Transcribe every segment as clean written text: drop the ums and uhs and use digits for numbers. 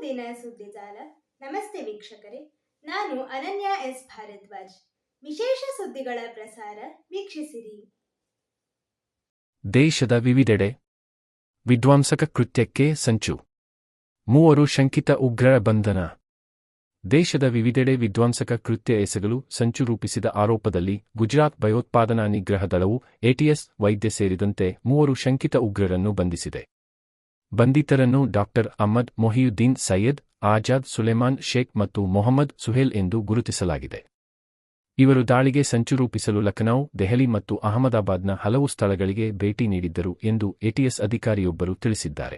ದೈನಂದಿನ ಸುದ್ದಿಜಾಲ. ನಮಸ್ತೆ ವೀಕ್ಷಕರೇ, ನಾನು ಅನನ್ಯ ಎಸ್ ಭಾರದ್ವಾಜ್. ವಿಶೇಷ ಸುದ್ದಿಗಳ ಪ್ರಸಾರ ವೀಕ್ಷಿಸಿರಿ. ದೇಶದ ವಿವಿಧೆಡೆ ವಿಧ್ವಂಸಕ ಕೃತ್ಯಕ್ಕೆ ಸಂಚು, 3 ಶಂಕಿತ ಉಗ್ರರ ಬಂಧನ. ದೇಶದ ವಿವಿಧೆಡೆ ವಿಧ್ವಂಸಕ ಕೃತ್ಯ ಎಸಗಲು ಸಂಚು ರೂಪಿಸಿದ ಆರೋಪದಲ್ಲಿ ಗುಜರಾತ್ ಭಯೋತ್ಪಾದನಾ ನಿಗ್ರಹ ದಳವು ಎಟಿಎಸ್ ವೈದ್ಯ ಸೇರಿದಂತೆ 3 ಶಂಕಿತ ಉಗ್ರರನ್ನು ಬಂಧಿಸಿದೆ. ಬಂಧಿತರನ್ನು ಡಾಕ್ಟರ್ ಅಹ್ಮದ್ ಮೊಹಿಯುದ್ದೀನ್ ಸೈಯದ್, ಆಜಾದ್ ಸುಲೇಮಾನ್ ಶೇಖ್ ಮತ್ತು ಮೊಹಮ್ಮದ್ ಸುಹೇಲ್ ಎಂದು ಗುರುತಿಸಲಾಗಿದೆ. ಇವರು ದಾಳಿಗೆ ಸಂಚು ರೂಪಿಸಲು ಲಖನೌ, ದೆಹಲಿ ಮತ್ತು ಅಹಮದಾಬಾದ್ನ ಹಲವು ಸ್ಥಳಗಳಿಗೆ ಭೇಟಿ ನೀಡಿದ್ದರು ಎಂದು ಎಟಿಎಸ್ ಅಧಿಕಾರಿಯೊಬ್ಬರು ತಿಳಿಸಿದ್ದಾರೆ.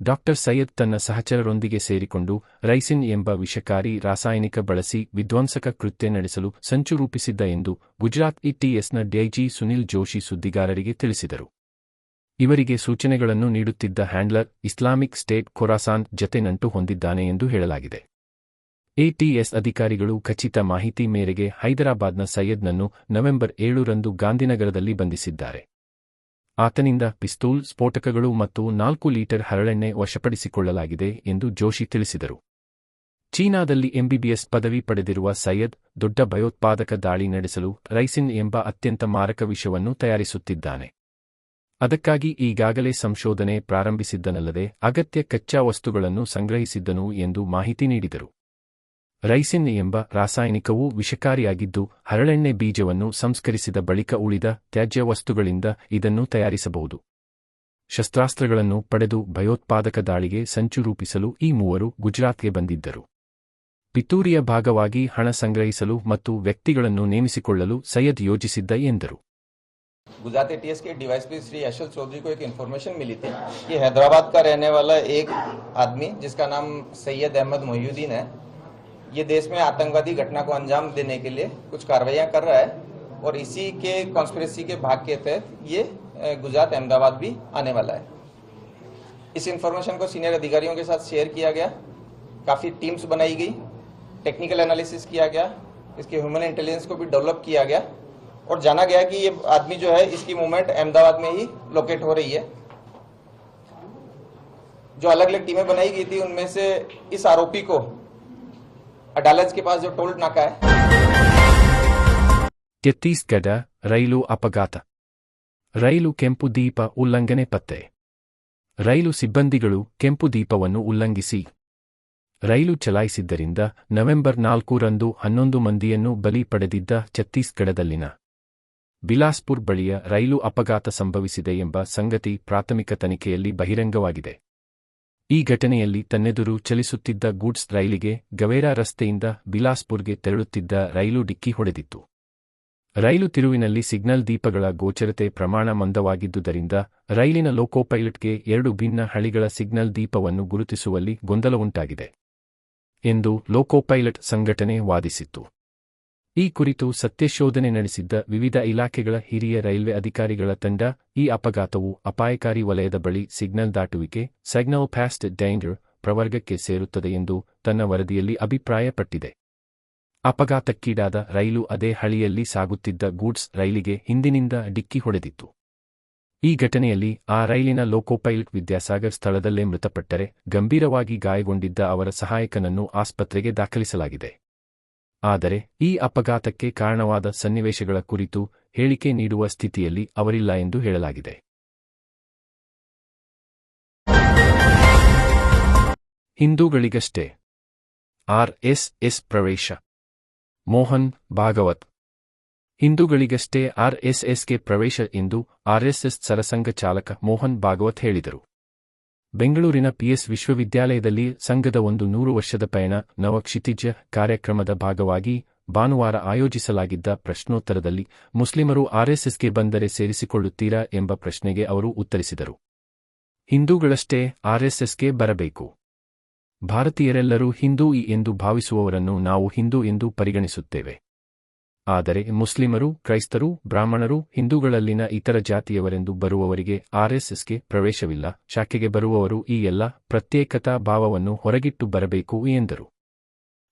ಡಾಕ್ಟರ್ ಸೈಯದ್ ತನ್ನ ಸಹಚರರೊಂದಿಗೆ ಸೇರಿಕೊಂಡು ರೈಸಿನ್ ಎಂಬ ವಿಷಕಾರಿ ರಾಸಾಯನಿಕ ಬಳಸಿ ವಿಧ್ವಂಸಕ ಕೃತ್ಯ ನಡೆಸಲು ಸಂಚು ರೂಪಿಸಿದ್ದ ಎಂದು ಗುಜರಾತ್ ಎಟಿಎಸ್ನ ಡಿಐಜಿ ಸುನಿಲ್ ಜೋಶಿ ಸುದ್ದಿಗಾರರಿಗೆ ತಿಳಿಸಿದರು. ಇವರಿಗೆ ಸೂಚನೆಗಳನ್ನು ನೀಡುತ್ತಿದ್ದ ಹ್ಯಾಂಡ್ಲರ್ ಇಸ್ಲಾಮಿಕ್ ಸ್ಟೇಟ್ ಖೊರಾಸಾನ್ ಜತೆ ನಂಟು ಹೊಂದಿದ್ದಾನೆ ಎಂದು ಹೇಳಲಾಗಿದೆ. ಎಟಿಎಸ್ ಅಧಿಕಾರಿಗಳು ಖಚಿತ ಮಾಹಿತಿ ಮೇರೆಗೆ ಹೈದರಾಬಾದ್ನ ಸೈಯದ್ನನ್ನು ನವೆಂಬರ್ 7ರಂದು ಗಾಂಧಿನಗರದಲ್ಲಿ ಬಂಧಿಸಿದ್ದಾರೆ. ಆತನಿಂದ ಪಿಸ್ತೂಲ್, ಸ್ಫೋಟಕಗಳು ಮತ್ತು 4 ಲೀಟರ್ ಹರಳೆಣ್ಣೆ ವಶಪಡಿಸಿಕೊಳ್ಳಲಾಗಿದೆ ಎಂದು ಜೋಶಿ ತಿಳಿಸಿದರು. ಚೀನಾದಲ್ಲಿ ಎಂಬಿಬಿಎಸ್ ಪದವಿ ಪಡೆದಿರುವ ಸೈಯದ್ ದೊಡ್ಡ ಭಯೋತ್ಪಾದಕ ದಾಳಿ ನಡೆಸಲು ರೈಸಿನ್ ಎಂಬ ಅತ್ಯಂತ ಮಾರಕ ವಿಷವನ್ನು ತಯಾರಿಸುತ್ತಿದ್ದಾನೆ. ಅದಕ್ಕಾಗಿ ಈಗಾಗಲೇ ಸಂಶೋಧನೆ ಪ್ರಾರಂಭಿಸಿದ್ದನಲ್ಲದೆ ಅಗತ್ಯ ಕಚ್ಚಾ ವಸ್ತುಗಳನ್ನು ಸಂಗ್ರಹಿಸಿದ್ದನು ಎಂದು ಮಾಹಿತಿ ನೀಡಿದರು. ರೈಸಿನ್ ಎಂಬ ರಾಸಾಯನಿಕವು ವಿಷಕಾರಿಯಾಗಿದ್ದು, ಹರಳೆಣ್ಣೆ ಬೀಜವನ್ನು ಸಂಸ್ಕರಿಸಿದ ಬಳಿಕ ಉಳಿದ ತ್ಯಾಜ್ಯ ವಸ್ತುಗಳಿಂದ ಇದನ್ನು ತಯಾರಿಸಬಹುದು. ಶಸ್ತ್ರಾಸ್ತ್ರಗಳನ್ನು ಪಡೆದು ಭಯೋತ್ಪಾದಕ ದಾಳಿಗೆ ಸಂಚು ರೂಪಿಸಲು ಈ 3 ಗುಜರಾತ್ಗೆ ಬಂದಿದ್ದರು. ಪಿತೂರಿಯ ಭಾಗವಾಗಿ ಹಣ ಸಂಗ್ರಹಿಸಲು ಮತ್ತು ವ್ಯಕ್ತಿಗಳನ್ನು ನೇಮಿಸಿಕೊಳ್ಳಲು ಸೈಯದ್ ಯೋಜಿಸಿದ್ದ ಎಂದರು. गुजरात एटीएस के डीवाईएसपी श्री यशल चौधरी को एक इन्फॉर्मेशन मिली थी कि हैदराबाद का रहने वाला एक आदमी जिसका नाम सैयद अहमद मोहियुद्दीन है, ये देश में आतंकवादी घटना को अंजाम देने के लिए कुछ कार्रवाइयां कर रहा है और इसी के कॉन्स्पिरेसी के भाग के तहत ये गुजरात अहमदाबाद भी आने वाला है. इस इन्फॉर्मेशन को सीनियर अधिकारियों के साथ शेयर किया गया, काफ़ी टीम्स बनाई गई, टेक्निकल एनालिसिस किया गया, इसके ह्यूमन इंटेलिजेंस को भी डेवलप किया गया और जाना गया कि ये आदमी जो है इसकी मूवमेंट अहमदाबाद में ही लोकेट हो रही है. जो अलग अलग टीमें बनाई गई थी उनमें से इस आरोपी को अडालज के पास जो टोल नाका है. ಛತ್ತೀಸ್ಗಢ ರೈಲು ಅಪಘಾತ, ರೈಲು ಕೆಂಪು ದೀಪ ಉಲ್ಲಂಘನೆ ಪತ್ತೆ. ರೈಲು ಸಿಬ್ಬಂದಿಗಳು ಕೆಂಪು ದೀಪವನ್ನು ಉಲ್ಲಂಘಿಸಿ ರೈಲು ಚಲಾಯಿಸಿದ್ದರಿಂದ ನವೆಂಬರ್ 4ರಂದು 11 ಮಂದಿಯನ್ನು ಬಲಿ ಪಡೆದಿದ್ದ ಛತ್ತೀಸ್ಗಢದಲ್ಲಿನ ಬಿಲಾಸ್ಪುರ್ ಬಳಿಯ ರೈಲು ಅಪಘಾತ ಸಂಭವಿಸಿದೆ ಎಂಬ ಸಂಗತಿ ಪ್ರಾಥಮಿಕ ತನಿಖೆಯಲ್ಲಿ ಬಹಿರಂಗವಾಗಿದೆ. ಈ ಘಟನೆಯಲ್ಲಿ ತನ್ನೆದುರು ಚಲಿಸುತ್ತಿದ್ದ ಗೂಡ್ಸ್ ರೈಲಿಗೆ ಗವೇರಾ ರಸ್ತೆಯಿಂದ ಬಿಲಾಸ್ಪುರ್ಗೆ ತೆರಳುತ್ತಿದ್ದ ರೈಲು ಡಿಕ್ಕಿ ಹೊಡೆದಿತ್ತು. ರೈಲು ತಿರುವಿನಲ್ಲಿ ಸಿಗ್ನಲ್ ದೀಪಗಳ ಗೋಚರತೆ ಪ್ರಮಾಣ ಮಂದವಾಗಿದ್ದುದರಿಂದ ರೈಲಿನ ಲೋಕೋಪೈಲಟ್ಗೆ 2 ಭಿನ್ನ ಹಳಿಗಳ ಸಿಗ್ನಲ್ ದೀಪವನ್ನು ಗುರುತಿಸುವಲ್ಲಿ ಗೊಂದಲವುಂಟಾಗಿದೆ ಎಂದು ಲೋಕೋಪೈಲಟ್ ಸಂಘಟನೆ ವಾದಿಸಿತ್ತು. ಈ ಕುರಿತು ಸತ್ಯಶೋಧನೆ ನಡೆಸಿದ್ದ ವಿವಿಧ ಇಲಾಖೆಗಳ ಹಿರಿಯ ರೈಲ್ವೆ ಅಧಿಕಾರಿಗಳ ತಂಡ ಈ ಅಪಘಾತವು ಅಪಾಯಕಾರಿ ವಲಯದ ಬಳಿ ಸಿಗ್ನಲ್ ದಾಟುವಿಕೆ ಸಿಗ್ನಲ್ ಪಾಸ್ಟ್ ಡೇಂಜರ್ ಪ್ರವರ್ಗಕ್ಕೆ ಸೇರುತ್ತದೆ ಎಂದು ತನ್ನ ವರದಿಯಲ್ಲಿ ಅಭಿಪ್ರಾಯಪಟ್ಟಿದೆ. ಅಪಘಾತಕ್ಕೀಡಾದ ರೈಲು ಅದೇ ಹಳಿಯಲ್ಲಿ ಸಾಗುತ್ತಿದ್ದ ಗೂಡ್ಸ್ ರೈಲಿಗೆ ಹಿಂದಿನಿಂದ ಡಿಕ್ಕಿ ಹೊಡೆದಿತ್ತು. ಈ ಘಟನೆಯಲ್ಲಿ ಆ ರೈಲಿನ ಲೋಕೋಪೈಲಟ್ ವಿದ್ಯಾಸಾಗರ್ ಸ್ಥಳದಲ್ಲೇ ಮೃತಪಟ್ಟರೆ, ಗಂಭೀರವಾಗಿ ಗಾಯಗೊಂಡಿದ್ದ ಅವರ ಸಹಾಯಕನನ್ನು ಆಸ್ಪತ್ರೆಗೆ ದಾಖಲಿಸಲಾಗಿದೆ. ಆದರೆ ಈ ಅಪಘಾತಕ್ಕೆ ಕಾರಣವಾದ ಸನ್ನಿವೇಶಗಳ ಕುರಿತು ಹೇಳಿಕೆ ನೀಡುವ ಸ್ಥಿತಿಯಲ್ಲಿ ಅವರಿಲ್ಲ ಎಂದು ಹೇಳಲಾಗಿದೆ. ಹಿಂದೂಗಳಿಗಷ್ಟೇ ಆರ್ಎಸ್ಎಸ್ ಪ್ರವೇಶ, ಮೋಹನ್ ಭಾಗವತ್. ಹಿಂದೂಗಳಿಗಷ್ಟೇ ಆರ್ಎಸ್ಎಸ್ಗೆ ಪ್ರವೇಶ ಎಂದು ಆರ್ಎಸ್ಎಸ್ ಸರಸಂಘ ಚಾಲಕ ಮೋಹನ್ ಭಾಗವತ್ ಹೇಳಿದರು. ಬೆಂಗಳೂರಿನ ಪಿಎಸ್ ವಿಶ್ವವಿದ್ಯಾಲಯದಲ್ಲಿ ಸಂಘದ 100 ವರ್ಷದ ಪಯಣ ನವಕ್ಷಿತಿಜ ಕಾರ್ಯಕ್ರಮದ ಭಾಗವಾಗಿ ಭಾನುವಾರ ಆಯೋಜಿಸಲಾಗಿದ್ದ ಪ್ರಶ್ನೋತ್ತರದಲ್ಲಿ ಮುಸ್ಲಿಮರು ಆರ್ಎಸ್ಎಸ್ಗೆ ಬಂದರೆ ಸೇರಿಸಿಕೊಳ್ಳುತ್ತೀರಾ ಎಂಬ ಪ್ರಶ್ನೆಗೆ ಅವರು ಉತ್ತರಿಸಿದರು. ಹಿಂದೂಗಳಷ್ಟೇ ಆರ್ಎಸ್ಎಸ್ಗೆ ಬರಬೇಕು. ಭಾರತೀಯರೆಲ್ಲರೂ ಹಿಂದೂ ಎಂದು ಭಾವಿಸುವವರನ್ನು ನಾವು ಹಿಂದೂ ಎಂದು ಪರಿಗಣಿಸುತ್ತೇವೆ. ಆದರೆ ಮುಸ್ಲಿಮರು, ಕ್ರೈಸ್ತರು, ಬ್ರಾಹ್ಮಣರು, ಹಿಂದೂಗಳಲ್ಲಿನ ಇತರ ಜಾತಿಯವರೆಂದು ಬರುವವರಿಗೆ ಆರ್ಎಸ್ಎಸ್ಗೆ ಪ್ರವೇಶವಿಲ್ಲ. ಶಾಖೆಗೆ ಬರುವವರು ಈ ಎಲ್ಲ ಪ್ರತ್ಯೇಕತಾ ಭಾವವನ್ನು ಹೊರಗಿಟ್ಟು ಬರಬೇಕು ಎಂದರು.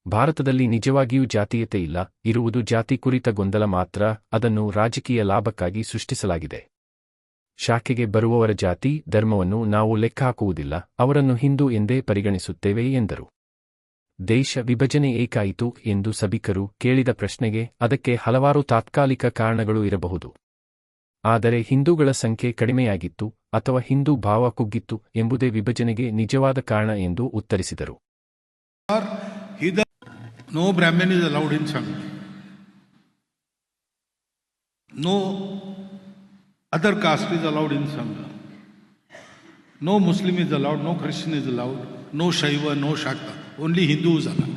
ಭಾರತದಲ್ಲಿ ನಿಜವಾಗಿಯೂ ಜಾತೀಯತೆ ಇಲ್ಲ, ಇರುವುದು ಜಾತಿ ಕುರಿತ ಗೊಂದಲ ಮಾತ್ರ, ಅದನ್ನು ರಾಜಕೀಯ ಲಾಭಕ್ಕಾಗಿ ಸೃಷ್ಟಿಸಲಾಗಿದೆ. ಶಾಖೆಗೆ ಬರುವವರ ಜಾತಿ ಧರ್ಮವನ್ನು ನಾವು ಲೆಕ್ಕಹಾಕುವುದಿಲ್ಲ, ಅವರನ್ನು ಹಿಂದೂ ಎಂದೇ ಪರಿಗಣಿಸುತ್ತೇವೆ ಎಂದರು. ದೇಶ ವಿಭಜನೆ ಏಕಾಯಿತು ಎಂದು ಸಭಿಕರು ಕೇಳಿದ ಪ್ರಶ್ನೆಗೆ ಅದಕ್ಕೆ ಹಲವಾರು ತಾತ್ಕಾಲಿಕ ಕಾರಣಗಳು ಇರಬಹುದು. ಆದರೆ ಹಿಂದೂಗಳ ಸಂಖ್ಯೆ ಕಡಿಮೆಯಾಗಿತ್ತು ಅಥವಾ ಹಿಂದೂ ಭಾವ ಕುಗ್ಗಿತ್ತು ಎಂಬುದೇ ವಿಭಜನೆಗೆ ನಿಜವಾದ ಕಾರಣ ಎಂದು ಉತ್ತರಿಸಿದರು. No Brahmin is allowed in Sangha. No other caste is allowed in Sangha. No Muslim is allowed, no Christian is allowed, no Shaiva, no Shakta. Only Hindu is allowed.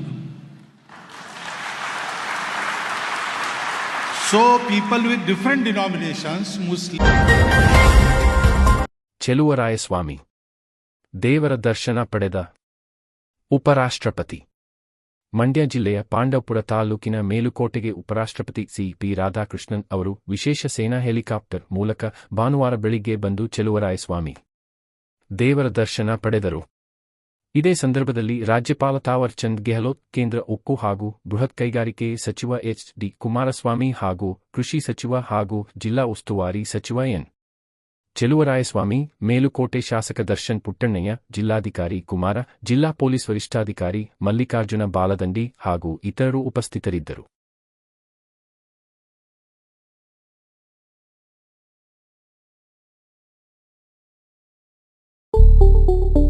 So people with different denominations, Muslim. Cheluvarayaswamy ದೇವರ ದರ್ಶನ ಪಡೆದ ಉಪರಾಷ್ಟ್ರಪತಿ. ಮಂಡ್ಯ ಜಿಲ್ಲೆಯ ಪಾಂಡವಪುರ ತಾಲೂಕಿನ ಮೇಲುಕೋಟೆಗೆ ಉಪರಾಷ್ಟ್ರಪತಿ CP. Radhakrishnan ಅವರು ವಿಶೇಷ ಸೇನಾ ಹೆಲಿಕಾಪ್ಟರ್ ಮೂಲಕ ಭಾನುವಾರ ಬೆಳಿಗ್ಗೆ ಬಂದು ಚೆಲುವರಾಯಸ್ವಾಮಿ ದೇವರ ದರ್ಶನ ಪಡೆದರು. ಇದೇ ಸಂದರ್ಭದಲ್ಲಿ ರಾಜ್ಯಪಾಲ ತಾವರ್ ಚಂದ್ ಗೆಹ್ಲೋಟ್, ಕೇಂದ್ರ ಉಕ್ಕು ಹಾಗೂ ಬೃಹತ್ ಕೈಗಾರಿಕೆ ಸಚಿವ ಎಚ್.ಡಿ. ಕುಮಾರಸ್ವಾಮಿ ಹಾಗೂ ಕೃಷಿ ಸಚಿವ ಹಾಗೂ ಜಿಲ್ಲಾ ಉಸ್ತುವಾರಿ ಸಚಿವ ಎನ್. ಚೆಲುವರಾಯಸ್ವಾಮಿ, ಮೇಲುಕೋಟೆ ಶಾಸಕ ದರ್ಶನ್ ಪುಟ್ಟಣ್ಣಯ್ಯ, ಜಿಲ್ಲಾಧಿಕಾರಿ ಕುಮಾರ, ಜಿಲ್ಲಾ ಪೊಲೀಸ್ ವರಿಷ್ಠಾಧಿಕಾರಿ ಮಲ್ಲಿಕಾರ್ಜುನ ಬಾಲದಂಡಿ ಹಾಗೂ ಇತರರು ಉಪಸ್ಥಿತರಿದ್ದರು.